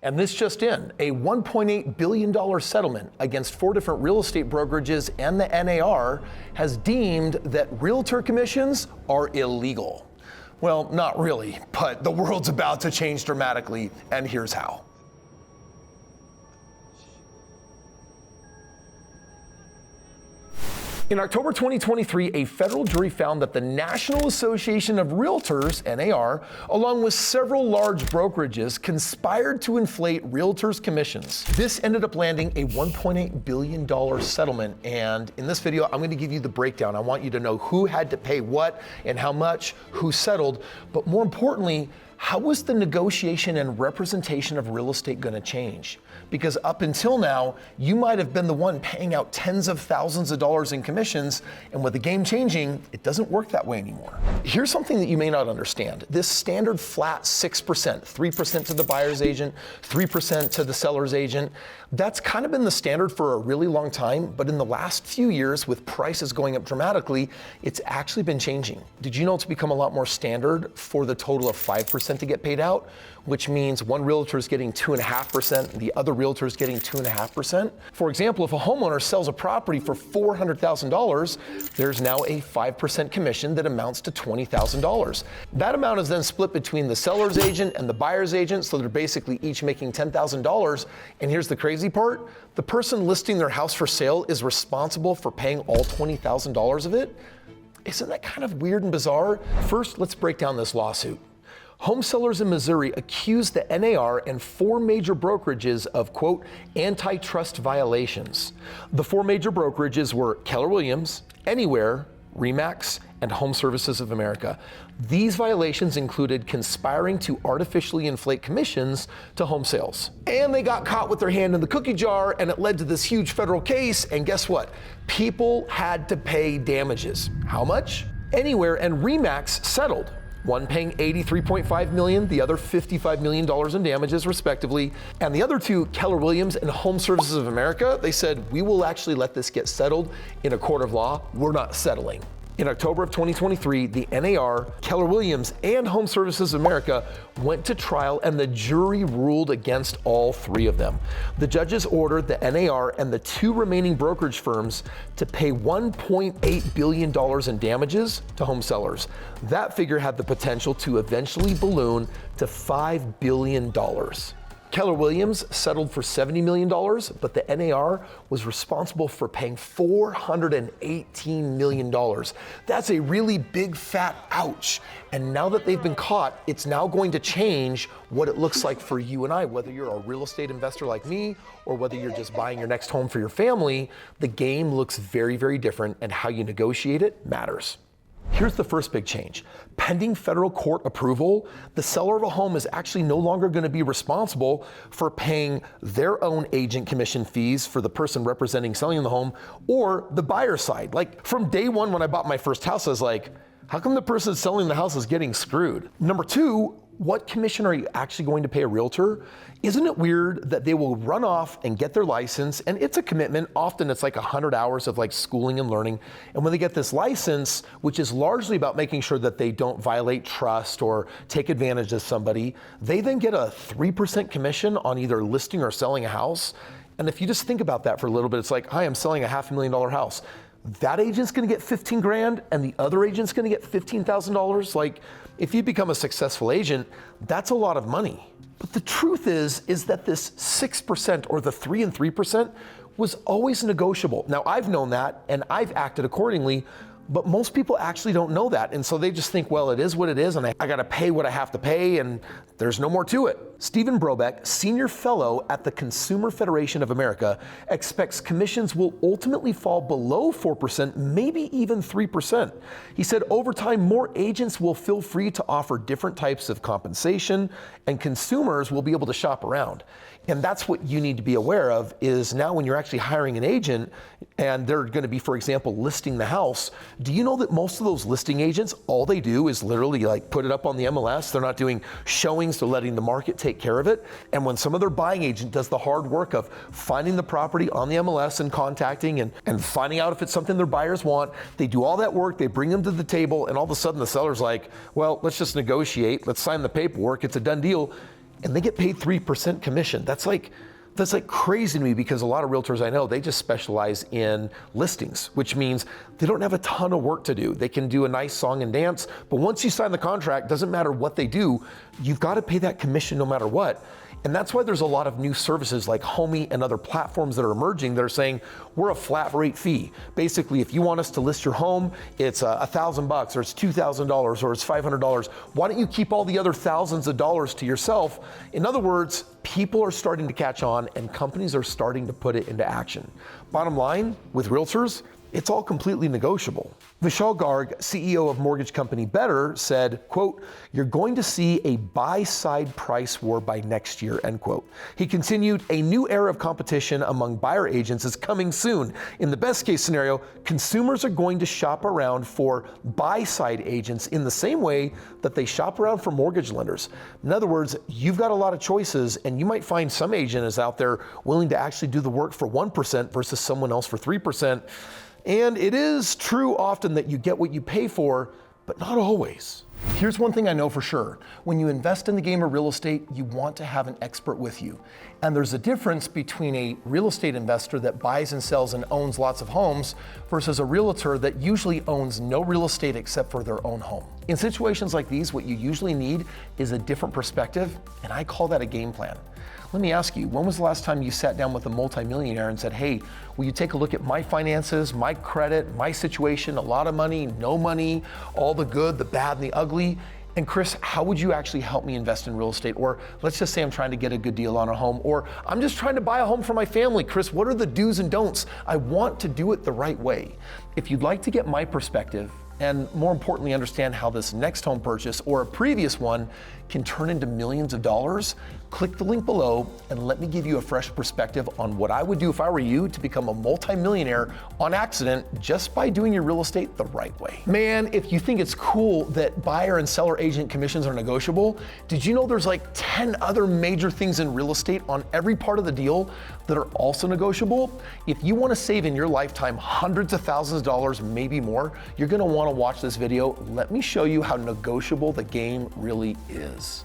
And this just in, a $1.8 billion settlement against 4 different real estate brokerages and the NAR has deemed that realtor commissions are illegal. Well, not really, but the world's about to change dramatically, and here's how. In October 2023, a federal jury found that the National Association of Realtors, NAR, along with several large brokerages, conspired to inflate realtors' commissions. This ended up landing a $1.8 billion settlement, and in this video, I'm going to give you the breakdown. I want you to know who had to pay what and how much, who settled, but more importantly, how was the negotiation and representation of real estate going to change? Because up until now, you might have been the one paying out tens of thousands of dollars in commissions, and with the game changing, it doesn't work that way anymore. Here's something that you may not understand. This standard flat 6%, 3% to the buyer's agent, 3% to the seller's agent, that's kind of been the standard for a really long time, but in the last few years, with prices going up dramatically, it's actually been changing. Did you know it's become a lot more standard for the total of 5% to get paid out, which means one realtor is getting 2.5%, the other realtor is getting 2.5%. For example, if a homeowner sells a property for $400,000, there's now a 5% commission that amounts to $20,000. That amount is then split between the seller's agent and the buyer's agent, so they're basically each making $10,000. And here's the crazy part, the person listing their house for sale is responsible for paying all $20,000 of it. Isn't that kind of weird and bizarre? First, let's break down this lawsuit. Home sellers in Missouri accused the NAR and 4 major brokerages of, quote, antitrust violations. The 4 major brokerages were Keller Williams, Anywhere, RE/MAX, and Home Services of America. These violations included conspiring to artificially inflate commissions to home sales. And they got caught with their hand in the cookie jar, and it led to this huge federal case, and guess what? People had to pay damages. How much? Anywhere and RE/MAX settled. One paying $83.5 million, the other $55 million in damages, respectively. And the other 2, Keller Williams and Home Services of America, they said, we will actually let this get settled in a court of law. We're not settling. In October of 2023, the NAR, Keller Williams, and Home Services of America went to trial, and the jury ruled against all 3 of them. The judges ordered the NAR and the 2 remaining brokerage firms to pay $1.8 billion in damages to home sellers. That figure had the potential to eventually balloon to $5 billion. Keller Williams settled for $70 million, but the NAR was responsible for paying $418 million. That's a really big fat ouch. And now that they've been caught, it's now going to change what it looks like for you and I, whether you're a real estate investor like me, or whether you're just buying your next home for your family. The game looks very, very different, and how you negotiate it matters. Here's the first big change. Pending federal court approval, the seller of a home is actually no longer going to be responsible for paying their own agent commission fees for the person representing selling the home, or the buyer side. Like, from day one when I bought my first house, I was like, how come the person selling the house is getting screwed? Number 2, what commission are you actually going to pay a realtor? Isn't it weird that they will run off and get their license, and it's a commitment. Often it's like 100 hours of like schooling and learning. And when they get this license, which is largely about making sure that they don't violate trust or take advantage of somebody, they then get a 3% commission on either listing or selling a house. And if you just think about that for a little bit, it's like, hi, I'm selling a $500,000 house. That agent's gonna get 15 grand and the other agent's gonna get $15,000. Like, if you become a successful agent, that's a lot of money. But the truth is that this 6% or the 3 and 3% was always negotiable. Now, I've known that and I've acted accordingly, but most people actually don't know that. And so they just think, well, it is what it is, and I gotta pay what I have to pay, and there's no more to it. Stephen Brobeck, senior fellow at the Consumer Federation of America, expects commissions will ultimately fall below 4%, maybe even 3%. He said over time, more agents will feel free to offer different types of compensation, and consumers will be able to shop around. And that's what you need to be aware of, is now when you're actually hiring an agent and they're going to be, for example, listing the house, do you know that most of those listing agents, all they do is literally like put it up on the MLS. They're not doing showings, they're letting the market take care of it. And when some other buying agent does the hard work of finding the property on the MLS and contacting and finding out if it's something their buyers want, they do all that work, they bring them to the table, and all of a sudden the seller's like, well, let's just negotiate, let's sign the paperwork, it's a done deal. and they get paid 3% commission. That's like crazy to me, because a lot of realtors I know, they just specialize in listings, which means they don't have a ton of work to do. They can do a nice song and dance, but once you sign the contract, doesn't matter what they do, you've got to pay that commission no matter what. And that's why there's a lot of new services like Homey and other platforms that are emerging that are saying, we're a flat rate fee. Basically, if you want us to list your home, it's $1,000 or it's $2,000 or it's $500. Why don't you keep all the other thousands of dollars to yourself? In other words, people are starting to catch on and companies are starting to put it into action. Bottom line, with realtors, it's all completely negotiable. Vishal Garg, CEO of mortgage company Better, said, quote, "You're going to see a buy-side price war by next year," end quote. He continued, "A new era of competition among buyer agents is coming soon. In the best case scenario, consumers are going to shop around for buy-side agents in the same way that they shop around for mortgage lenders." In other words, you've got a lot of choices, and you might find some agent is out there willing to actually do the work for 1% versus someone else for 3%. And it is true often that you get what you pay for, but not always. Here's one thing I know for sure. When you invest in the game of real estate, you want to have an expert with you. And there's a difference between a real estate investor that buys and sells and owns lots of homes versus a realtor that usually owns no real estate except for their own home. In situations like these, what you usually need is a different perspective, and I call that a game plan. Let me ask you, when was the last time you sat down with a multimillionaire and said, "Hey, will you take a look at my finances, my credit, my situation, a lot of money, no money, all the good, the bad, and the ugly? And Kris, how would you actually help me invest in real estate?" Or let's just say I'm trying to get a good deal on a home, or I'm just trying to buy a home for my family. Kris, what are the do's and don'ts? I want to do it the right way. If you'd like to get my perspective, and more importantly, understand how this next home purchase or a previous one can turn into millions of dollars, click the link below and let me give you a fresh perspective on what I would do if I were you to become a multimillionaire on accident just by doing your real estate the right way. Man, if you think it's cool that buyer and seller agent commissions are negotiable, did you know there's like 10 other major things in real estate on every part of the deal that are also negotiable? If you want to save in your lifetime hundreds of thousands of dollars, maybe more, you're going to want to watch this video. Let me show you how negotiable the game really is.